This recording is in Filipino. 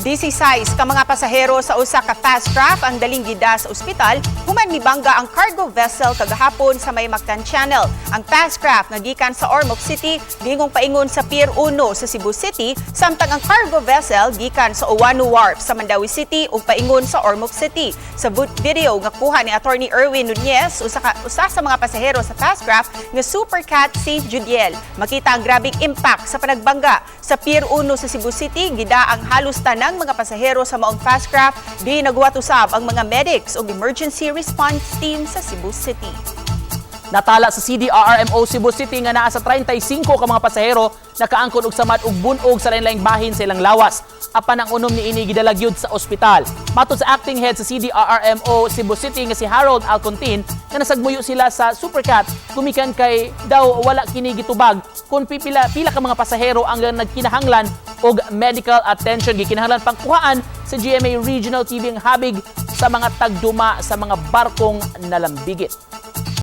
16 ka mga pasahero sa usa ka fast craft ang daling gida sa ospital human mibangga ang cargo vessel kagahapon sa may Mactan Channel. Ang fast craft nga gikan sa Ormoc City gingong paingon sa Pier 1 sa Cebu City samtang ang cargo vessel gikan sa Owano Wharf sa Mandawi City ug paingon sa Ormoc City. Sa video nga kuha ni Attorney Erwin Nunez usa sa mga pasahero sa fast craft nga Supercat St. Judiel, makita ang grabing impact sa panagbangga sa Pier 1 sa Cebu City. Gida ang halos tanang mga pasahero sa maong fast craft, di naghuwat usab ang mga medics ug emergency response team sa Cebu City. Natala sa CDRRMO Cebu City nga naa sa 35 ka mga pasahero nakaangkon og samad ug bunog sa lain-laing bahin sa ilang lawas. Apan ang unom niini gidala gyud sa ospital. Matud sa acting head sa CDRRMO Cebu City nga si Harold Alcontin nga nasagmuyo sila sa Supercat gumikan kay daw wala kini gitubag kung pila ka mga pasahero ang nagkinahanglan og medical attention gikinahanglan pangkuhaan sa GMA Regional TV ang habig sa mga tagduma sa mga barkong nalambigit.